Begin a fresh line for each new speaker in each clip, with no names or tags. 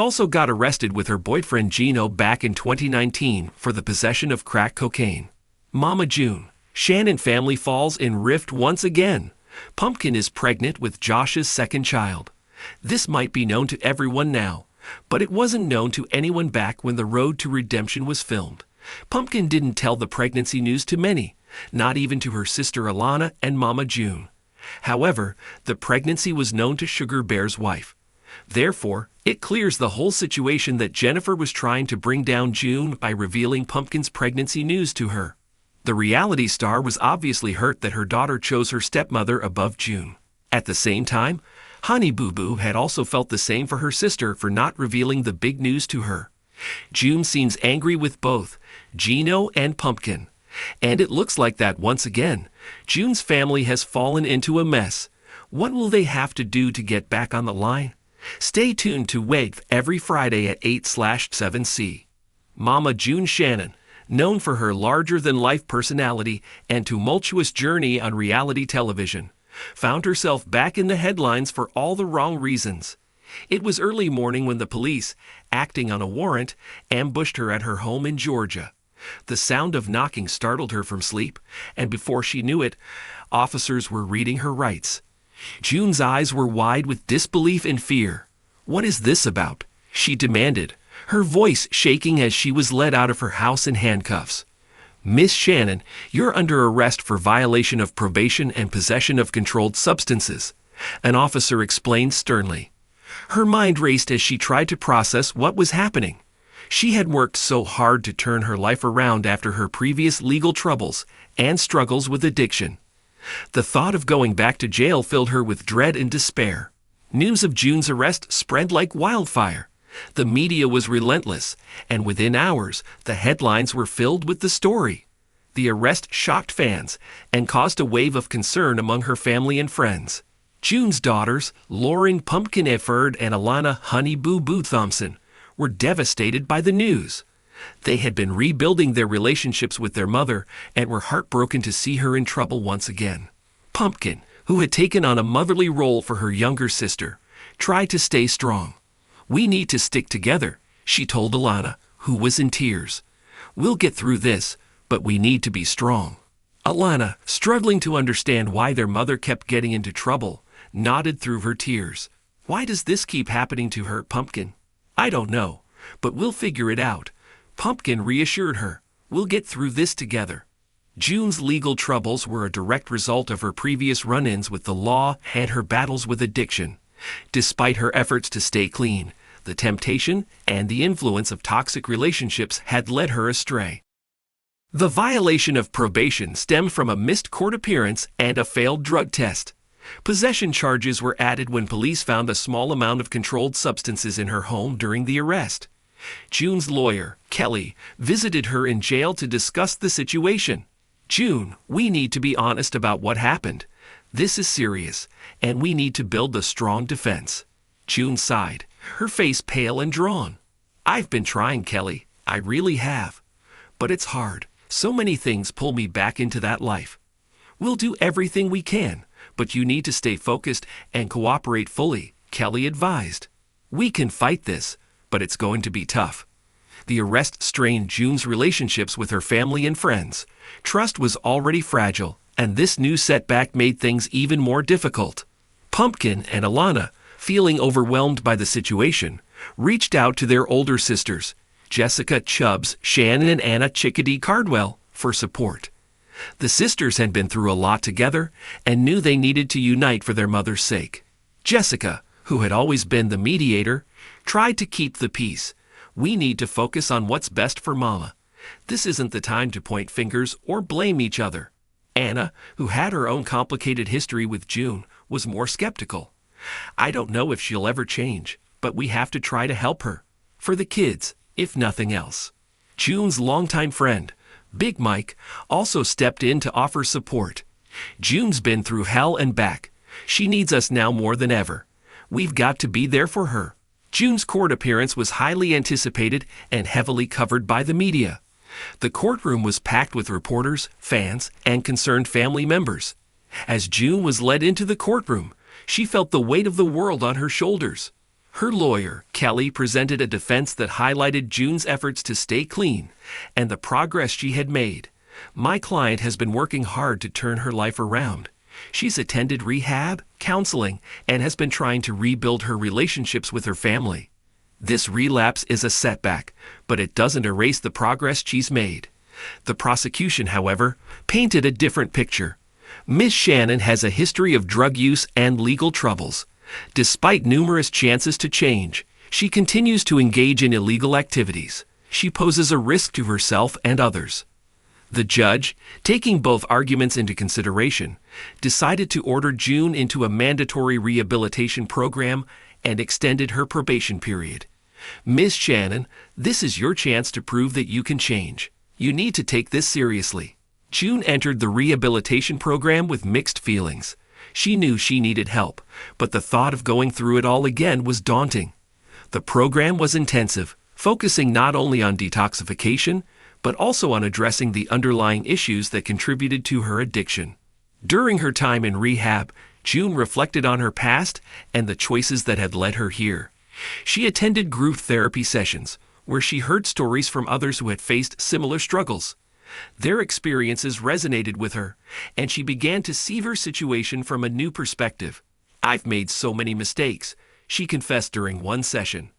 also got arrested with her boyfriend Gino back in 2019 for the possession of crack cocaine. Mama June. Shannon family falls in rift once again. Pumpkin is pregnant with Josh's second child. This might be known to everyone now, but it wasn't known to anyone back when The Road to Redemption was filmed. Pumpkin didn't tell the pregnancy news to many, not even to her sister Alana and Mama June. However, the pregnancy was known to Sugar Bear's wife. Therefore, it clears the whole situation that Jennifer was trying to bring down June by revealing Pumpkin's pregnancy news to her. The reality star was obviously hurt that her daughter chose her stepmother above June. At the same time, Honey Boo Boo had also felt the same for her sister for not revealing the big news to her. June seems angry with both Gino and Pumpkin. And it looks like that once again, June's family has fallen into a mess. What will they have to do to get back on the line? Stay tuned to WAVE every Friday at 8/7C. Mama June Shannon, known for her larger-than-life personality and tumultuous journey on reality television, found herself back in the headlines for all the wrong reasons. It was early morning when the police, acting on a warrant, ambushed her at her home in Georgia. The sound of knocking startled her from sleep, and before she knew it, officers were reading her rights. June's eyes were wide with disbelief and fear. "What is this about?" she demanded, her voice shaking as she was led out of her house in handcuffs. "Miss Shannon, you're under arrest for violation of probation and possession of controlled substances," an officer explained sternly. Her mind raced as she tried to process what was happening. She had worked so hard to turn her life around after her previous legal troubles and struggles with addiction. The thought of going back to jail filled her with dread and despair. News of June's arrest spread like wildfire. The media was relentless, and within hours, the headlines were filled with the story. The arrest shocked fans and caused a wave of concern among her family and friends. June's daughters, Lauren Pumpkin Efford and Alana Honey Boo Boo Thompson, were devastated by the news. They had been rebuilding their relationships with their mother and were heartbroken to see her in trouble once again. Pumpkin, who had taken on a motherly role for her younger sister, tried to stay strong. "We need to stick together," she told Alana, who was in tears. "We'll get through this, but we need to be strong." Alana, struggling to understand why their mother kept getting into trouble, nodded through her tears. "Why does this keep happening to her, Pumpkin?" "I don't know, but we'll figure it out." Pumpkin reassured her. "We'll get through this together." June's legal troubles were a direct result of her previous run-ins with the law and her battles with addiction. Despite her efforts to stay clean, the temptation and the influence of toxic relationships had led her astray. The violation of probation stemmed from a missed court appearance and a failed drug test. Possession charges were added when police found a small amount of controlled substances in her home during the arrest. June's lawyer, Kelly, visited her in jail to discuss the situation. "June, we need to be honest about what happened. This is serious, and we need to build a strong defense." June sighed, her face pale and drawn. "I've been trying, Kelly. I really have. But it's hard. So many things pull me back into that life. We'll do everything we can, but you need to stay focused and cooperate fully," Kelly advised. "We can fight this, but it's going to be tough." The arrest strained June's relationships with her family and friends. Trust was already fragile, and this new setback made things even more difficult. Pumpkin and Alana, feeling overwhelmed by the situation, reached out to their older sisters, Jessica Chubbs, Shannon, and Anna Chickadee Cardwell, for support. The sisters had been through a lot together and knew they needed to unite for their mother's sake. Jessica, who had always been the mediator, tried to keep the peace. "We need to focus on what's best for Mama. This isn't the time to point fingers or blame each other." Anna, who had her own complicated history with June, was more skeptical. "I don't know if she'll ever change, but we have to try to help her. For the kids, if nothing else." June's longtime friend, Big Mike, also stepped in to offer support. "June's been through hell and back. She needs us now more than ever. We've got to be there for her." June's court appearance was highly anticipated and heavily covered by the media. The courtroom was packed with reporters, fans, and concerned family members. As June was led into the courtroom, she felt the weight of the world on her shoulders. Her lawyer, Kelly, presented a defense that highlighted June's efforts to stay clean and the progress she had made. "My client has been working hard to turn her life around. She's attended rehab, counseling, and has been trying to rebuild her relationships with her family. This relapse is a setback, but it doesn't erase the progress she's made." The prosecution, however, painted a different picture. "Miss Shannon has a history of drug use and legal troubles. Despite numerous chances to change, she continues to engage in illegal activities. She poses a risk to herself and others." The judge, taking both arguments into consideration, decided to order June into a mandatory rehabilitation program and extended her probation period. "Miss Shannon, this is your chance to prove that you can change. You need to take this seriously." June entered the rehabilitation program with mixed feelings. She knew she needed help, but the thought of going through it all again was daunting. The program was intensive, focusing not only on detoxification, but also on addressing the underlying issues that contributed to her addiction. During her time in rehab, June reflected on her past and the choices that had led her here. She attended group therapy sessions, where she heard stories from others who had faced similar struggles. Their experiences resonated with her, and she began to see her situation from a new perspective. "I've made so many mistakes," she confessed during one session.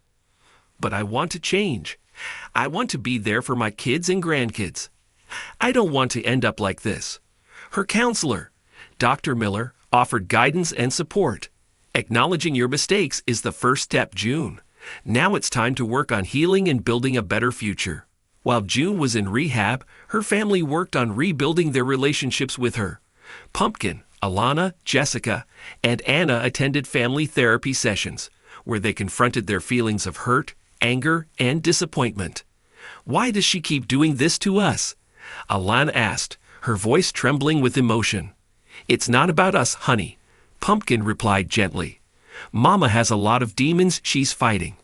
"But I want to change. I want to be there for my kids and grandkids. I don't want to end up like this." Her counselor, Dr. Miller, offered guidance and support. "Acknowledging your mistakes is the first step, June. Now it's time to work on healing and building a better future." While June was in rehab, her family worked on rebuilding their relationships with her. Pumpkin, Alana, Jessica, and Anna attended family therapy sessions, where they confronted their feelings of hurt, anger, and disappointment. "Why does she keep doing this to us?" Alana asked, her voice trembling with emotion. "It's not about us, honey," Pumpkin replied gently. "Mama has a lot of demons she's fighting,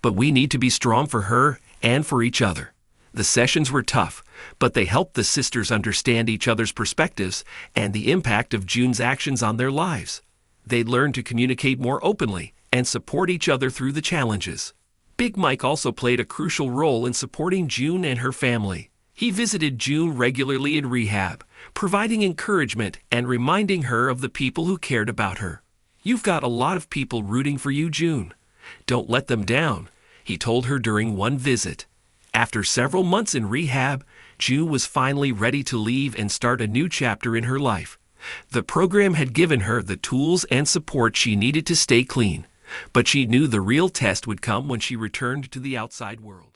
but we need to be strong for her and for each other." The sessions were tough, but they helped the sisters understand each other's perspectives and the impact of June's actions on their lives. They learned to communicate more openly and support each other through the challenges. Big Mike also played a crucial role in supporting June and her family. He visited June regularly in rehab, providing encouragement and reminding her of the people who cared about her. "You've got a lot of people rooting for you, June. Don't let them down," he told her during one visit. After several months in rehab, June was finally ready to leave and start a new chapter in her life. The program had given her the tools and support she needed to stay clean, but she knew the real test would come when she returned to the outside world.